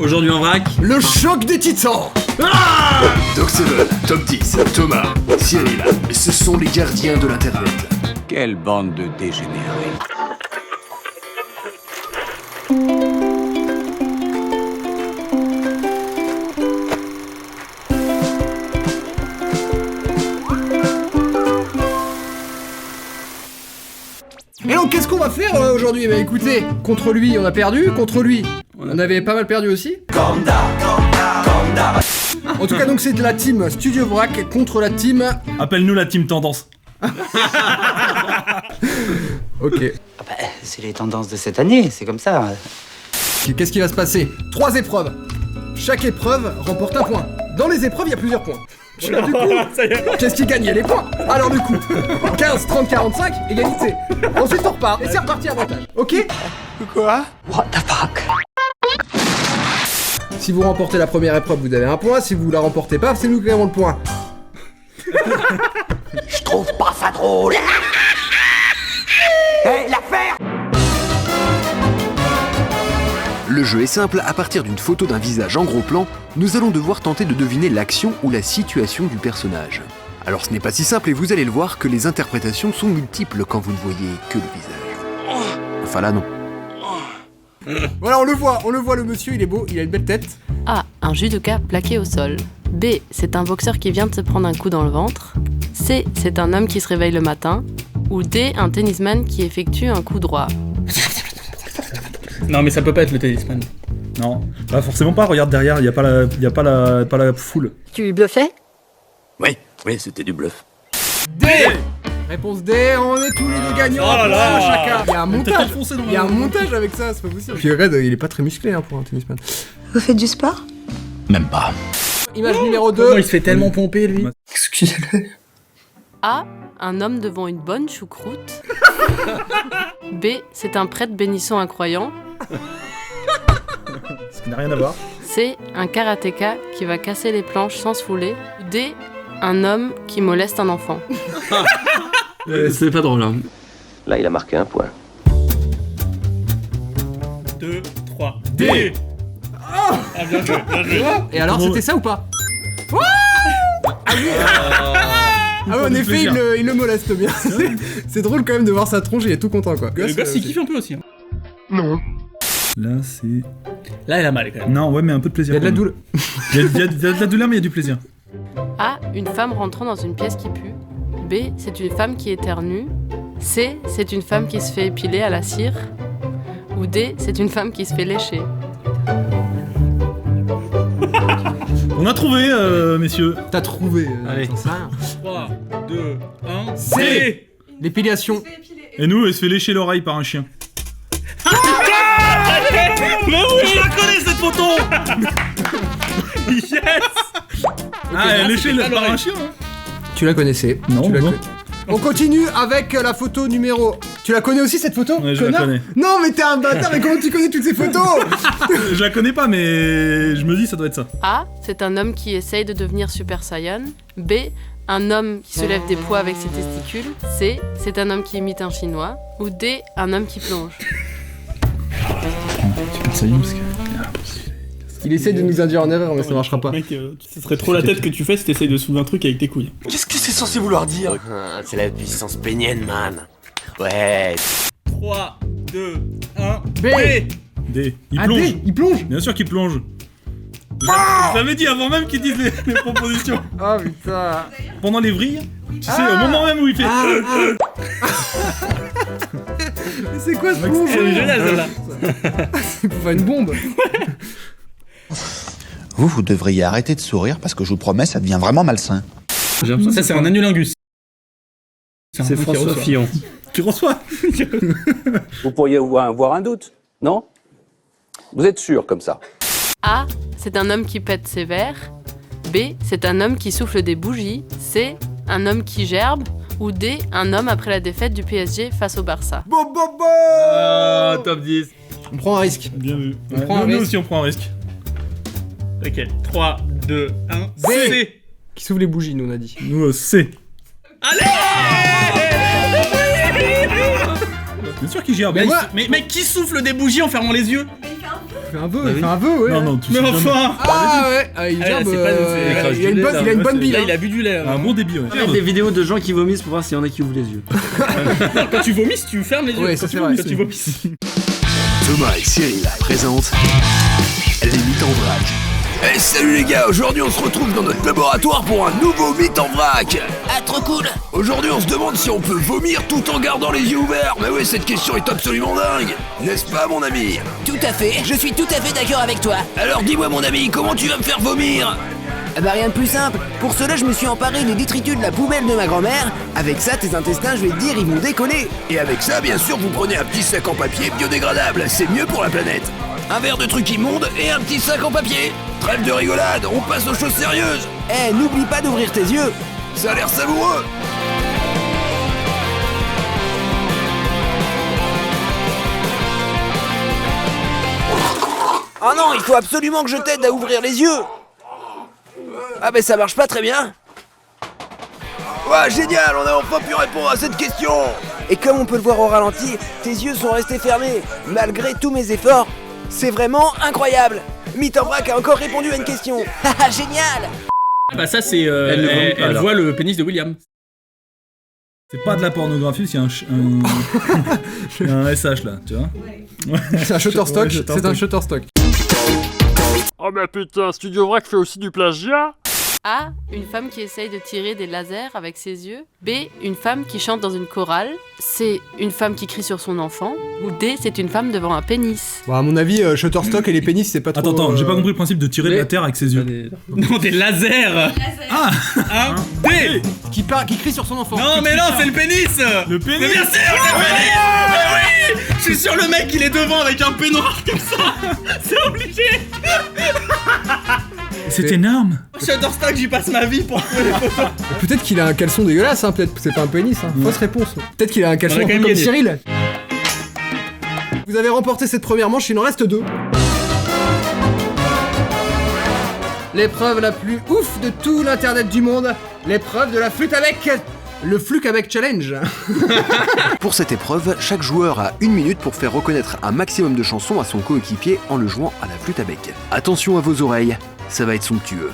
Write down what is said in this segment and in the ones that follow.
Aujourd'hui en vrac, le choc des titans. Doc Seven, Top 10, Thomas, Cyril, ce sont les gardiens de l'internet. Quelle bande de dégénérés. Et donc qu'est-ce qu'on va faire aujourd'hui? Bah écoutez, contre lui on a perdu, contre lui on avait pas mal perdu aussi. En tout cas donc c'est la team Studio Vrac contre la team... Appelle-nous la team tendance. Ok. Ah bah, c'est les tendances de cette année, c'est comme ça. Qu'est-ce qui va se passer? 3 épreuves. Chaque épreuve remporte un point. Dans les épreuves il y a plusieurs points. Du coup, qu'est-ce qui gagne? Il y a les points. Alors du coup, 15, 30, 45, égalité. Ensuite on repart et c'est reparti avantage. Ok? Quoi? What the fuck? Si vous remportez la première épreuve, vous avez un point. Si vous la remportez pas, c'est nous qui avons le point. Je trouve pas ça drôle. Hé, l'affaire! Le jeu est simple, à partir d'une photo d'un visage en gros plan, nous allons devoir tenter de deviner l'action ou la situation du personnage. Alors ce n'est pas si simple et vous allez le voir que les interprétations sont multiples quand vous ne voyez que le visage. Enfin là non. Voilà, on le voit, le monsieur, il est beau, il a une belle tête. A. Un judoka plaqué au sol. B. C'est un boxeur qui vient de se prendre un coup dans le ventre. C. C'est un homme qui se réveille le matin. Ou D. Un tennisman qui effectue un coup droit. non mais ça peut pas être le tennisman. Non, bah forcément pas, regarde derrière, y a pas la foule. Tu bluffais? Oui, c'était du bluff. D. Réponse D, on est tous les deux gagnants. Oh là là. Chacun. Il y a un montage. Dans Il y a un montage avec ça, c'est pas possible. Puis Red, il est pas très musclé pour un tennisman. Vous faites du sport? Même pas. Image numéro 2. Comment il se fait tellement pomper lui. Excusez-le. A. Un homme devant une bonne choucroute. B. C'est un prêtre bénissant un croyant. Ce qui n'a rien à voir. C. Un karatéka qui va casser les planches sans se fouler. D. Un homme qui moleste un enfant. C'est pas drôle hein. Là, il a marqué un point. 2, 3, D. D. Ah bien joué, bien joué. Et alors, c'était ça ou pas? Ah oui. Ah ouais, en effet, plaisir. il le moleste bien. C'est drôle quand même de voir sa tronche, il est tout content quoi. Le gosse il kiffe un peu aussi. Hein. Non. Là, c'est... Là elle a mal quand même. Non, ouais, mais un peu de plaisir. Il y a de la douleur. Il y a de la douleur, mais il y a du plaisir. A. Une femme rentrant dans une pièce qui pue. B. C'est une femme qui éternue. C. C'est une femme qui se fait épiler à la cire. Ou D. C'est une femme qui se fait lécher. On a trouvé, messieurs. T'as trouvé. Allez. j'en sais rien. 3, 2, 1, C. L'épilation. Et nous, elle se fait lécher l'oreille par un chien. Mais oui, je la connais cette photo. Yes. Ah, elle est léchée c'était pas par un l'oreille. chien, hein. Tu la connaissais. Non, tu la non. On continue avec la photo numéro... Tu la connais aussi cette photo? Ouais, je la connard connais. Non mais t'es un bâtard, mais comment tu connais toutes ces photos? Je la connais pas, mais je me dis ça doit être ça. A. C'est un homme qui essaye de devenir Super Saiyan. B. Un homme qui soulève des poids avec ses testicules. C. C'est un homme qui imite un chinois. Ou D. Un homme qui plonge. Super Saiyan, parce que... Il essaie de nous induire en erreur mais ça marchera pas. Mec, ce serait trop la tête que tu fais si t'essayes de soulever un truc avec tes couilles. Qu'est-ce que c'est censé vouloir dire? C'est la puissance pénienne, man. Ouais. 3, 2, 1, B. D. Il Ah, plonge. D, il plonge. Bien sûr qu'il plonge. Je l'avais dit avant même qu'il dise les propositions. Oh putain. Pendant les vrilles, tu sais, au moment même où il fait... Mais c'est quoi ce Mec, plonge? C'est génial celle-là. C'est pour faire une bombe. Vous devriez arrêter de sourire parce que je vous promets, ça devient vraiment malsain. J'ai l'impression ça c'est un annulingus. C'est François Fillon. Tu reçois. Vous pourriez avoir un doute, non? Vous êtes sûr comme ça? A. C'est un homme qui pète ses verres. B. C'est un homme qui souffle des bougies. C. Un homme qui gerbe. Ou D. Un homme après la défaite du PSG face au Barça. Bon bon bon. Top 10. On prend un risque. Bien vu. On prend un nous risque. aussi on prend un risque. Ok, 3, 2, 1, C. C. Qui s'ouvre les bougies nous on a dit. Nous, C. Allez. Bien sûr qu'il gère. Mais, moi- mais qui souffle des bougies en fermant les yeux? fait un vœu, Bah il oui. fait un vœu, ouais. Non, non, tu Mais sais jamais. enfin Ah ouais, il Ah, gerbe, c'est pas- c'est- il a une bonne bille. Là, hein. il a bu du lait. Un bon débit, ouais. Regarde des vidéos de gens qui vomissent pour voir s'il y en a qui ouvrent les yeux. Quand tu vomisses, tu fermes les yeux. Ouais, Quand ça, tu c'est vomisses, vrai. quand tu vomisses. Thomas et Cyril présentent les mythes en vrac. Hey, salut les gars, aujourd'hui on se retrouve dans notre laboratoire pour un nouveau mythe en vrac. Ah, trop cool. Aujourd'hui on se demande si on peut vomir tout en gardant les yeux ouverts. Mais ouais, cette question est absolument dingue, n'est-ce pas mon ami? Tout à fait, je suis tout à fait d'accord avec toi. Alors dis-moi mon ami, comment tu vas me faire vomir? Bah rien de plus simple. Pour cela, je me suis emparé des détritus de la poubelle de ma grand-mère. Avec ça, tes intestins, je vais te dire, ils vont décoller. Et avec ça, bien sûr, vous prenez un petit sac en papier biodégradable, c'est mieux pour la planète. Un verre de trucs immondes et un petit sac en papier. Trêve de rigolade, on passe aux choses sérieuses. Eh, n'oublie pas d'ouvrir tes yeux. Ça a l'air savoureux. Oh non, il faut absolument que je t'aide à ouvrir les yeux. Ah ben ça marche pas très bien. Ouais, génial, on a enfin pu répondre à cette question. Et comme on peut le voir au ralenti, tes yeux sont restés fermés, malgré tous mes efforts. C'est vraiment incroyable. Mythe en vrac a encore répondu à une question. Haha, génial. Ah bah ça c'est... Elle ne vomit pas, elle alors. voit le pénis de William. C'est pas de la pornographie, c'est un SH là, tu vois. C'est un Shutterstock, Ouais, c'est un Shutterstock. Oh mais putain, Studio Vrac fait aussi du plagiat. A. Une femme qui essaye de tirer des lasers avec ses yeux. B. Une femme qui chante dans une chorale. C. Une femme qui crie sur son enfant. Ou D. C'est une femme devant un pénis. Bon, à mon avis, Shutterstock et les pénis, c'est pas trop... Attends, j'ai pas compris le principe de tirer de la terre avec ses yeux. Non, des lasers. Ah, Un D. Qui crie sur son enfant. Non mais non, c'est le pénis. le pénis. Mais bien sûr, le pénis. Mais oui. Je suis sûr le mec il est devant avec un peignoir comme ça. C'est obligé. C'est énorme. Shutterstock, j'y passe ma vie pour trouver les photos. Peut-être qu'il a un caleçon dégueulasse, hein, peut-être c'est pas un pénis, hein. Fausse réponse. Peut-être qu'il a un caleçon On a un quand peu même comme gagné. Cyril. Vous avez remporté cette première manche, il en reste 2. L'épreuve la plus ouf de tout l'internet du monde, l'épreuve de la flûte à bec. Le flûte à bec challenge. Pour cette épreuve, chaque joueur a 1 minute pour faire reconnaître un maximum de chansons à son coéquipier en le jouant à la flûte à bec. Attention à vos oreilles, ça va être somptueux.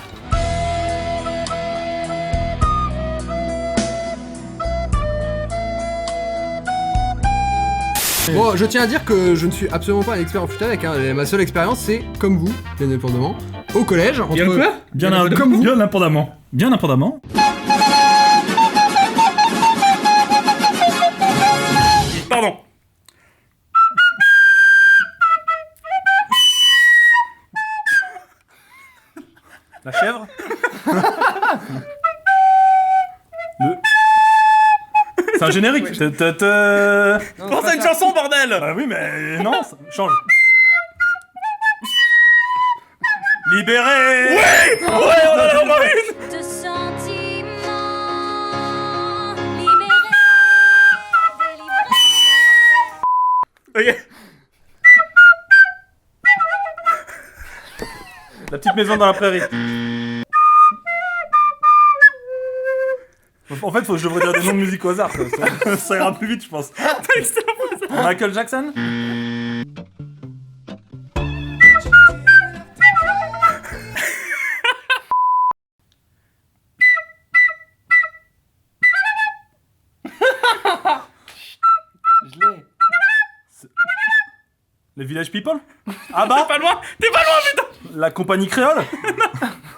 Bon, je tiens à dire que je ne suis absolument pas un expert en flûte à bec, hein. Ma seule expérience c'est, comme vous, bien indépendamment, au collège. Bien quoi? Comme vous. Bien indépendamment. Bien indépendamment. Pardon. La chèvre. C'est un générique. Pense à une chanson, bordel. Ah oui, mais non, ça change. Libéré. Ouais, on en a encore une. De sentiments libérés, délivrés. Ok. La petite maison dans la prairie. En fait, faut que je devrais dire des noms de musique au hasard. Ça ira plus vite, je pense. Michael Jackson. Je l'ai. Les Village People. Ah bah. T'es pas loin, putain. La compagnie créole.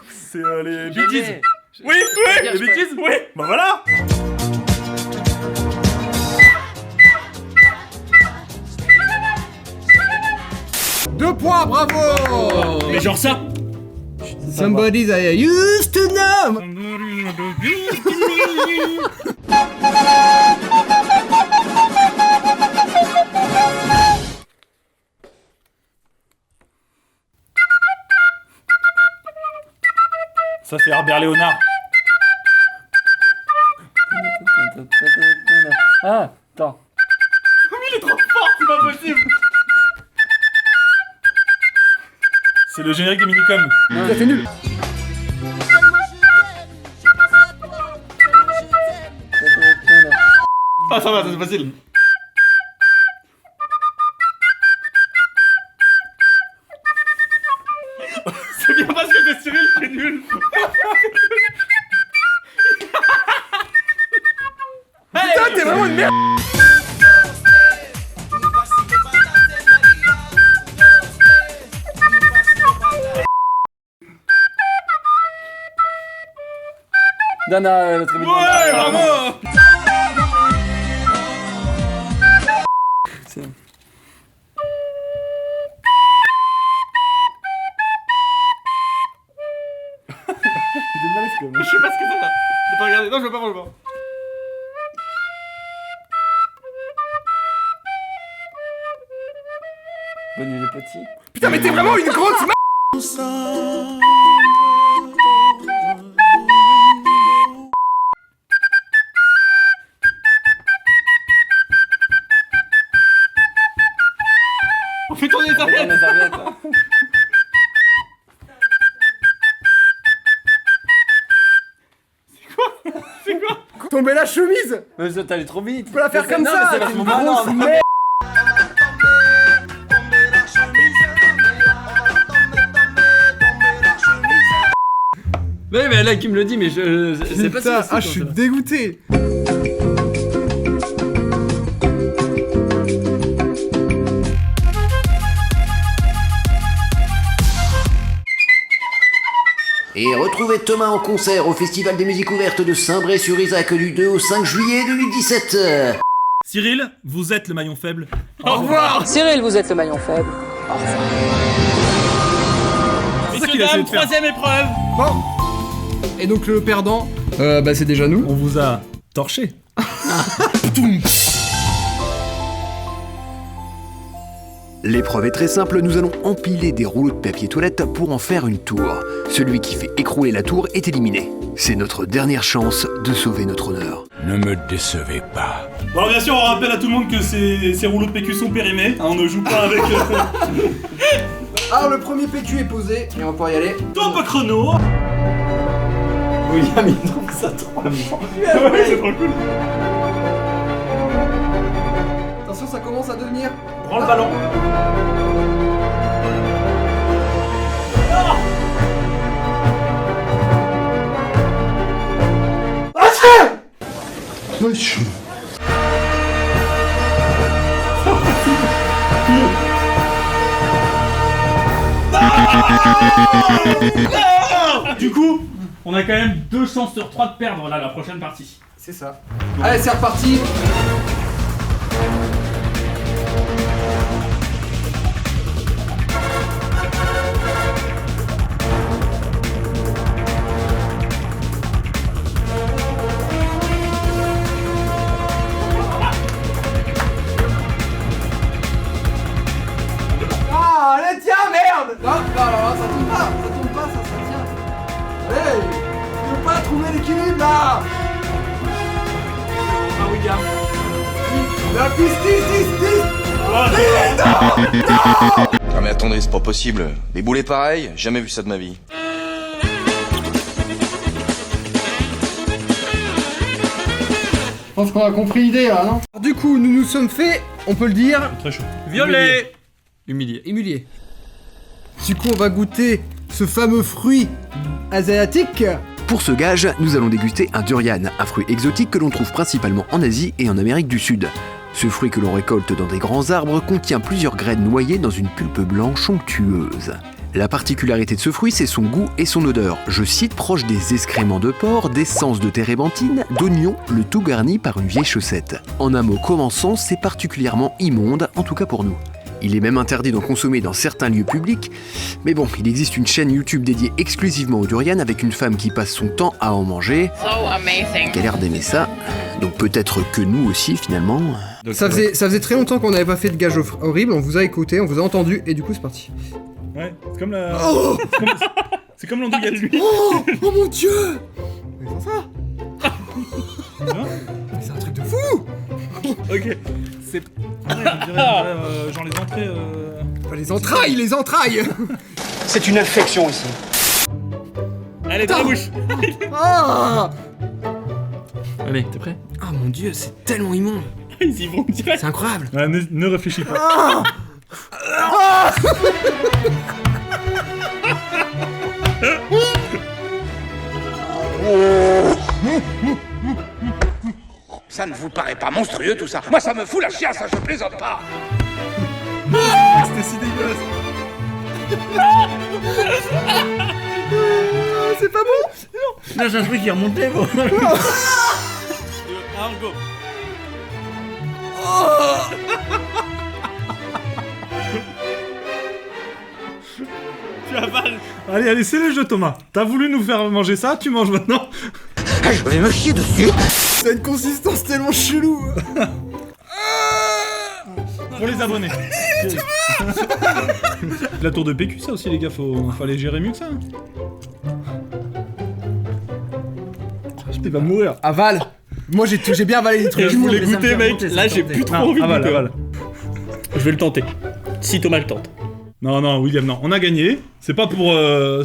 C'est les Bee Gees. Oui, oui. Les Bee Gees. Oui. Bah voilà. Deux points, bravo. Mais genre ça. Somebody that I used to know. Ça c'est Herbert Léonard. Ah, attends. Il est trop fort, c'est pas possible. C'est le générique des Minicom. Ça fait nul. Ah ça va, c'est facile. C'est bien parce que c'est Cyril qui est nul. Putain, t'es vraiment une merde. Dana, très bien. Ouais, bravo. C'est... Je sais pas ce que ça va. Je vais pas regarder. Non, je veux pas voir. Bonne nuit les petits. Putain, mais t'es vraiment une grosse merde. On fait tourner les serviettes. C'est quoi? Tomber la chemise. Mais ça t'allais trop vite. Tu peux la faire comme Non, ça. mais T'es c'est une vachement grosse malin. merde. Mais là qui me le dit, mais je sais pas si Putain, c'est je suis dégoûté. Et retrouvez Thomas en concert au Festival des musiques ouvertes de Saint-Bray-sur-Isaac du 2 au 5 juillet 2017. Cyril, vous êtes le maillon faible. Au revoir. Cyril, vous êtes le maillon faible. Au revoir. Messieurs, dames, troisième épreuve. Bon. Et donc le perdant, bah c'est déjà nous. On vous a torché. L'épreuve est très simple, nous allons empiler des rouleaux de papier toilette pour en faire une tour. Celui qui fait écrouler la tour est éliminé. C'est notre dernière chance de sauver notre honneur. Ne me décevez pas. Bon, alors bien sûr, on rappelle à tout le monde que ces rouleaux de PQ sont périmés. Hein, on ne joue pas avec... Alors le premier PQ est posé et on va pouvoir y aller. Top chrono. William, il trouve ça trop amusant. Ouais, c'est trop cool. Attention, ça commence à devenir... Prends le ballon. Du coup, on a quand même 2 chances sur 3 de perdre là la prochaine partie. C'est ça. Allez, c'est reparti. Ah, allez, tiens, merde. Non, alors, ça tombe pas, ça tient. Hey, tu veux pas trouver l'équilibre là? Ah William. La piste. Ah mais attendez, c'est pas possible. Des boulets pareils, jamais vu ça de ma vie. Je pense qu'on a compris l'idée là, non? Du coup, nous nous sommes fait, on peut le dire, Très chaud. Violet. humilié. Du coup, on va goûter ce fameux fruit asiatique. Pour ce gage, nous allons déguster un durian, un fruit exotique que l'on trouve principalement en Asie et en Amérique du Sud. Ce fruit que l'on récolte dans des grands arbres contient plusieurs graines noyées dans une pulpe blanche onctueuse. La particularité de ce fruit, c'est son goût et son odeur. Je cite, proche des excréments de porc, d'essence de térébenthine, d'oignon, le tout garni par une vieille chaussette. En un mot commençant, c'est particulièrement immonde, en tout cas pour nous. Il est même interdit d'en consommer dans certains lieux publics, mais bon, il existe une chaîne YouTube dédiée exclusivement au durian avec une femme qui passe son temps à en manger, qui a l'air d'aimer ça, donc peut-être que nous aussi finalement. Ça faisait très longtemps qu'on n'avait pas fait de gage horrible, on vous a écouté, on vous a entendu, et du coup c'est parti. Ouais, c'est comme la... Oh c'est comme l'andouillette, lui. Oh mon dieu! Mais c'est ça? Mais c'est un truc de fou! Ok. C'est... Ouais, on dirait genre les entrées... Pas les entrailles! C'est une infection ici. Allez, dans la bouche. Ah! Allez, t'es prêt? Ah mon dieu, c'est tellement immonde! Ils y vont direct. C'est incroyable! Ouais, ne réfléchis pas. Ah! Ah! Ça ne vous paraît pas monstrueux tout ça? Moi ça me fout la chiasse, ça, je plaisante pas. C'était si dégueulasse. C'est pas bon. Là, j'ai un truc qui est remonté, bon. Argo. Tu avales. Allez, c'est le jeu, Thomas. T'as voulu nous faire manger ça, tu manges maintenant. Je vais me chier dessus. Ça a une consistance tellement chelou. Pour les abonnés. La tour de PQ, ça aussi, les gars, faut aller gérer mieux que ça. Il va mourir. Avale. Moi j'ai bien avalé les trucs. Je voulais goûter, mec. Là, j'ai plus trop envie de goûter. Avale. Je vais le tenter. Si Thomas le tente. Non, William, non. On a gagné. C'est pas pour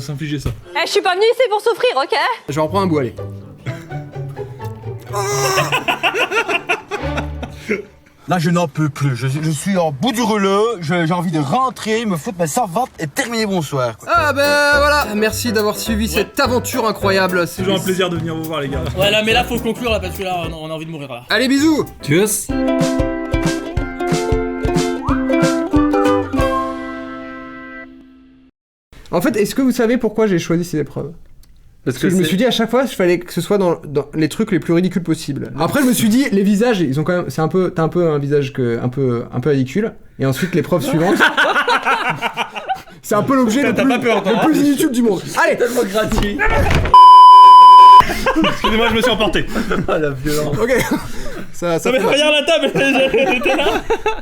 s'infliger ça. Eh, je suis pas venue ici pour souffrir, ok? Je vais en prendre un bout, allez. Là, je n'en peux plus. Je suis en bout du rouleau. J'ai envie de rentrer, me foutre ma servante et terminer bonsoir. Ah ben voilà, merci d'avoir suivi cette aventure incroyable. C'est toujours un plaisir de venir vous voir, les gars. Ouais, là, mais là, faut conclure là parce que là, on a envie de mourir là. Allez, bisous. Tchuss. En fait, est-ce que vous savez pourquoi j'ai choisi ces épreuves? Parce que je me suis dit à chaque fois, il fallait que ce soit dans les trucs les plus ridicules possibles. Après, je me suis dit, les visages, ils ont quand même, t'as un peu un visage un peu ridicule. Et ensuite, l'épreuve suivante, c'est un peu l'objet le plus inutile du monde. Allez, Tellement gratuit. Excusez-moi, je me suis emporté. Ah, la violence. Ok. Ça Ça fait met mal. rien à la table. J'étais là.